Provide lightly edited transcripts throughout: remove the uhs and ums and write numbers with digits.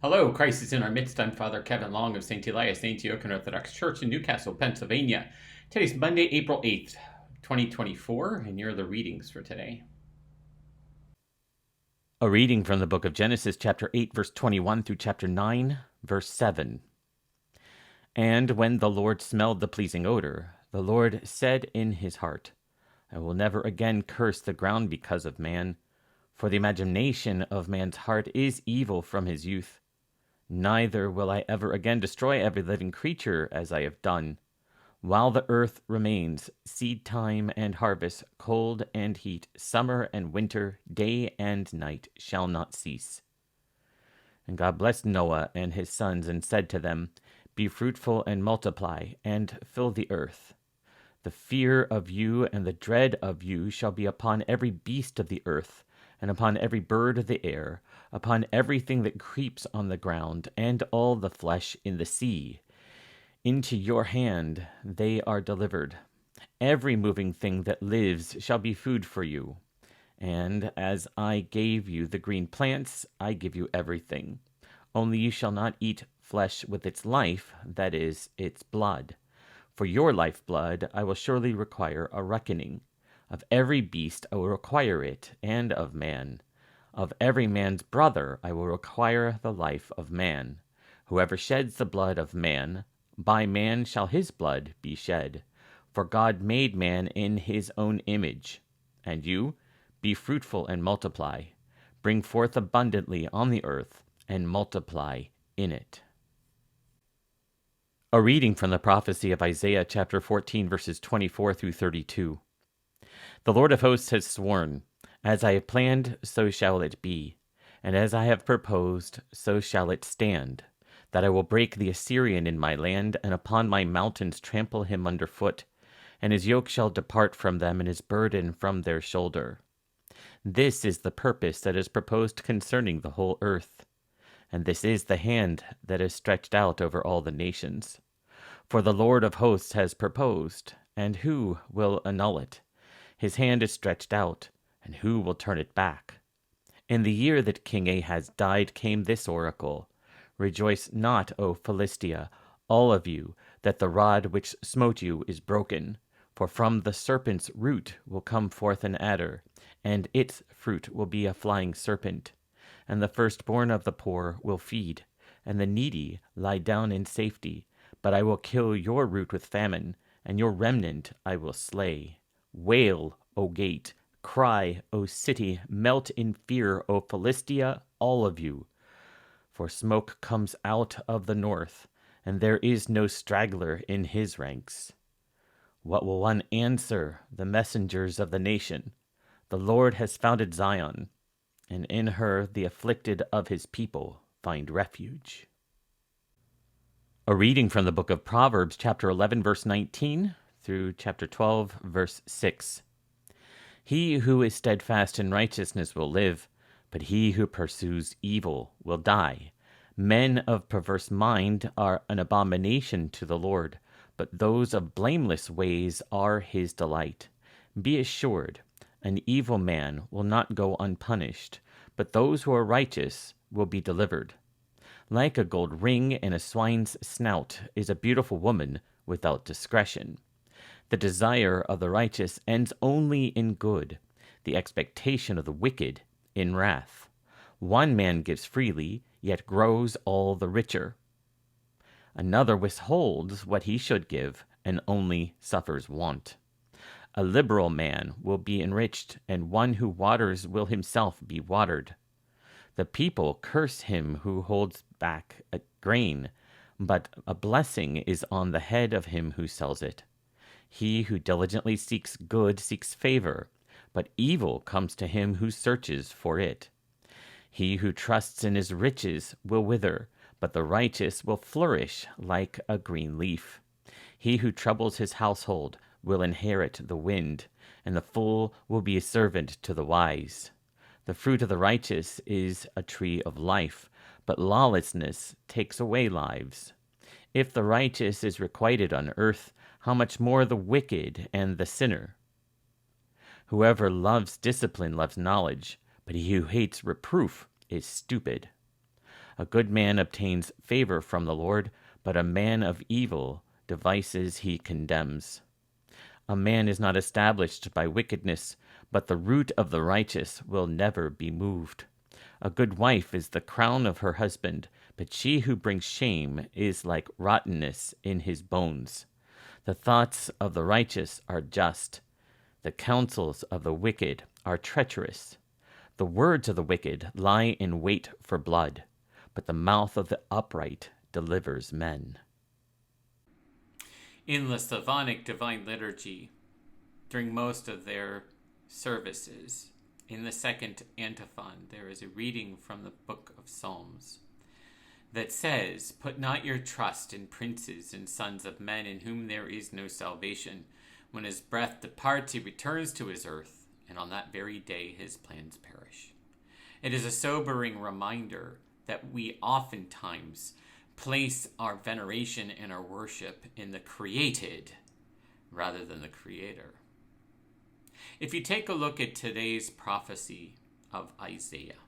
Hello, Christ is in our midst. I'm Father Kevin Long of St. Elias Antiochian Orthodox Church in Newcastle, Pennsylvania. Today's Monday, April 8th, 2024, and here are the readings for today. A reading from the book of Genesis, chapter 8, verse 21 through chapter 9, verse 7. And when the Lord smelled the pleasing odor, the Lord said in his heart, I will never again curse the ground because of man, for the imagination of man's heart is evil from his youth. Neither will I ever again destroy every living creature as I have done. While the earth remains, seed time and harvest, cold and heat, summer and winter, day and night shall not cease. And God blessed Noah and his sons and said to them, Be fruitful and multiply, and fill the earth. The fear of you and the dread of you shall be upon every beast of the earth, and upon every bird of the air, upon everything that creeps on the ground, and all the flesh in the sea. Into your hand they are delivered. Every moving thing that lives shall be food for you. And as I gave you the green plants, I give you everything. Only you shall not eat flesh with its life, that is, its blood. For your lifeblood I will surely require a reckoning. Of every beast I will require it, and of man. Of every man's brother I will require the life of man. Whoever sheds the blood of man, by man shall his blood be shed. For God made man in his own image. And you, be fruitful and multiply. Bring forth abundantly on the earth, and multiply in it. A reading from the prophecy of Isaiah chapter 14, verses 24 through 32. The Lord of hosts has sworn, As I have planned, so shall it be, and as I have proposed, so shall it stand, that I will break the Assyrian in my land, and upon my mountains trample him under foot, and his yoke shall depart from them, and his burden from their shoulder. This is the purpose that is proposed concerning the whole earth. And this is the hand that is stretched out over all the nations. For the Lord of hosts has proposed, and who will annul it? His hand is stretched out, and who will turn it back? In the year that King Ahaz died came this oracle. Rejoice not, O Philistia, all of you, that the rod which smote you is broken. For from the serpent's root will come forth an adder, and its fruit will be a flying serpent. And the firstborn of the poor will feed, and the needy lie down in safety. But I will kill your root with famine, and your remnant I will slay. Wail, O gate, cry, O city, melt in fear, O Philistia, all of you. For smoke comes out of the north, and there is no straggler in his ranks. What will one answer the messengers of the nation? The Lord has founded Zion, and in her the afflicted of his people find refuge. A reading from the book of Proverbs, chapter 11, verse 19, through chapter 12, verse 6. He who is steadfast in righteousness will live, but he who pursues evil will die. Men of perverse mind are an abomination to the Lord, but those of blameless ways are his delight. Be assured, an evil man will not go unpunished, but those who are righteous will be delivered. Like a gold ring in a swine's snout is a beautiful woman without discretion. The desire of the righteous ends only in good, the expectation of the wicked in wrath. One man gives freely, yet grows all the richer. Another withholds what he should give, and only suffers want. A liberal man will be enriched, and one who waters will himself be watered. The people curse him who holds back a grain, but a blessing is on the head of him who sells it. He who diligently seeks good seeks favor, but evil comes to him who searches for it. He who trusts in his riches will wither, but the righteous will flourish like a green leaf. He who troubles his household will inherit the wind, and the fool will be a servant to the wise. The fruit of the righteous is a tree of life, but lawlessness takes away lives. If the righteous is requited on earth, how much more the wicked and the sinner? Whoever loves discipline loves knowledge, but he who hates reproof is stupid. A good man obtains favor from the Lord, but a man of evil devices he condemns. A man is not established by wickedness, but the root of the righteous will never be moved. A good wife is the crown of her husband, but she who brings shame is like rottenness in his bones. The thoughts of the righteous are just. The counsels of the wicked are treacherous. The words of the wicked lie in wait for blood, but the mouth of the upright delivers men. In the Slavonic Divine Liturgy, during most of their services, in the second antiphon, there is a reading from the book of Psalms that says, "Put not your trust in princes and sons of men, in whom there is no salvation. When his breath departs, he returns to his earth, and on that very day his plans perish." It is a sobering reminder that we oftentimes place our veneration and our worship in the created rather than the creator. If you take a look at today's prophecy of Isaiah,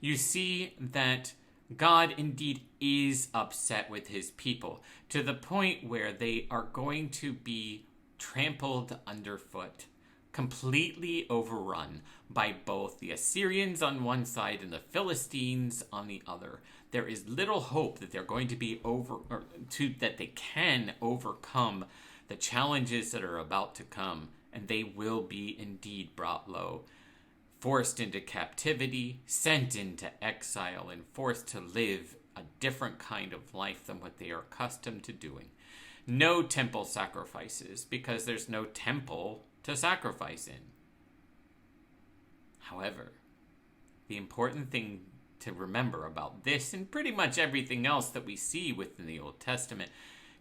you see that God indeed is upset with his people to the point where they are going to be trampled underfoot, completely overrun by both the Assyrians on one side and the Philistines on the other. There is little hope that they're going to be that they can overcome the challenges that are about to come, and they will be indeed brought low, forced into captivity, sent into exile, and forced to live a different kind of life than what they are accustomed to doing. No temple sacrifices, because there's no temple to sacrifice in. However, the important thing to remember about this and pretty much everything else that we see within the Old Testament,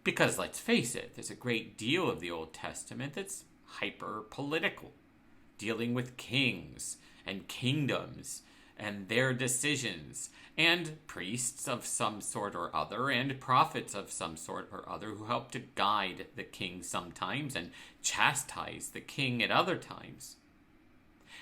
because let's face it, there's a great deal of the Old Testament that's hyper-political, dealing with kings and kingdoms and their decisions, and priests of some sort or other, and prophets of some sort or other who help to guide the king sometimes and chastise the king at other times.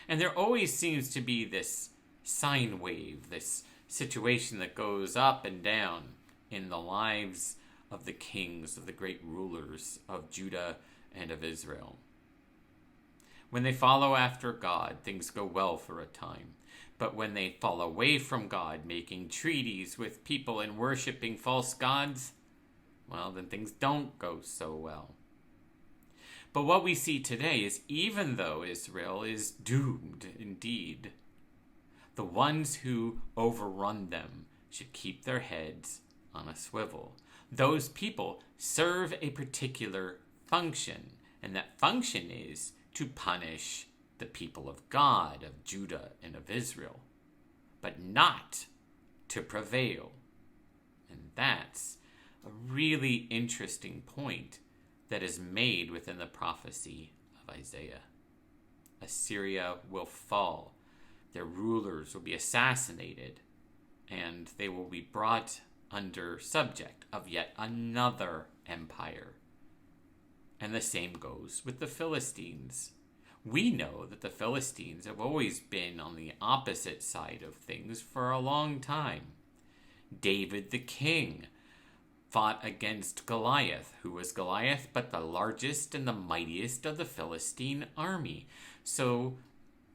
And there always seems to be this sine wave, this situation that goes up and down in the lives of the kings, of the great rulers of Judah and of Israel. When they follow after God, things go well for a time. But when they fall away from God, making treaties with people and worshiping false gods, well, then things don't go so well. But what we see today is, even though Israel is doomed indeed, the ones who overrun them should keep their heads on a swivel. Those people serve a particular function, and that function is to punish the people of God, of Judah and of Israel, but not to prevail. And that's a really interesting point that is made within the prophecy of Isaiah. Assyria will fall, their rulers will be assassinated, and they will be brought under subject of yet another empire. And the same goes with the Philistines. We know that the Philistines have always been on the opposite side of things for a long time. David the king fought against Goliath. Who was Goliath but the largest and the mightiest of the Philistine army? So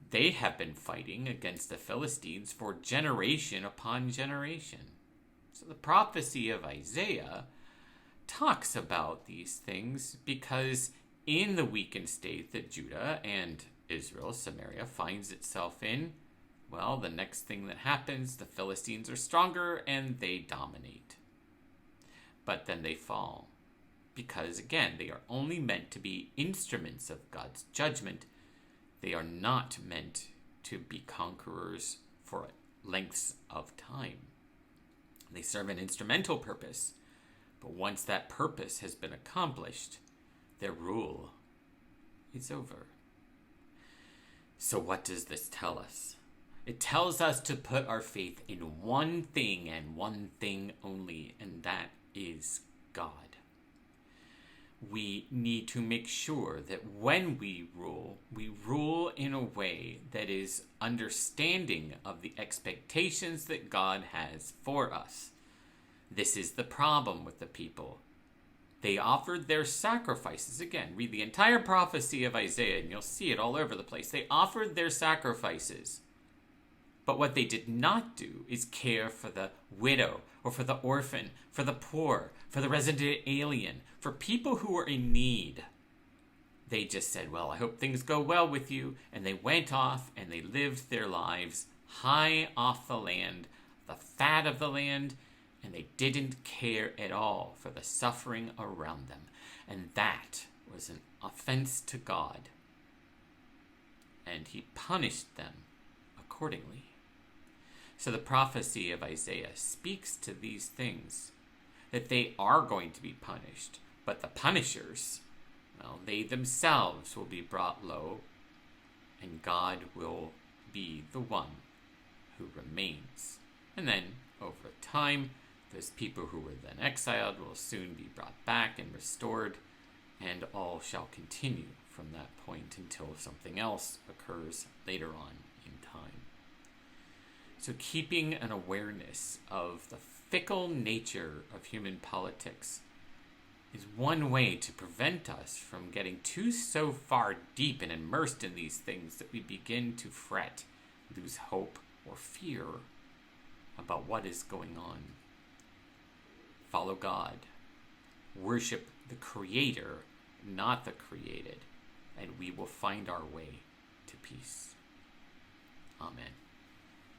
they have been fighting against the Philistines for generation upon generation. So the prophecy of Isaiah talks about these things because in the weakened state that Judah and Israel, Samaria, finds itself in, well, the next thing that happens, the Philistines are stronger and they dominate. But then they fall because, again, they are only meant to be instruments of God's judgment. They are not meant to be conquerors for lengths of time. They serve an instrumental purpose, but once that purpose has been accomplished, their rule is over. So what does this tell us? It tells us to put our faith in one thing and one thing only, and that is God. we need to make sure that when we rule in a way that is understanding of the expectations that God has for us. This is the problem with the people. They offered their sacrifices. Again, read the entire prophecy of Isaiah and you'll see it all over the place. They offered their sacrifices. But what they did not do is care for the widow or for the orphan, for the poor, for the resident alien, for people who were in need. They just said, well, I hope things go well with you. And they went off and they lived their lives high off the land, the fat of the land, and they didn't care at all for the suffering around them. And that was an offense to God. And he punished them accordingly. So the prophecy of Isaiah speaks to these things, that they are going to be punished, but the punishers, well, they themselves will be brought low, and God will be the one who remains. And then, over time, those people who were then exiled will soon be brought back and restored, and all shall continue from that point until something else occurs later on in time. So keeping an awareness of the fickle nature of human politics is one way to prevent us from getting so far deep and immersed in these things that we begin to fret, lose hope, or fear about what is going on. Follow God. Worship the Creator, not the created, and we will find our way to peace. Amen.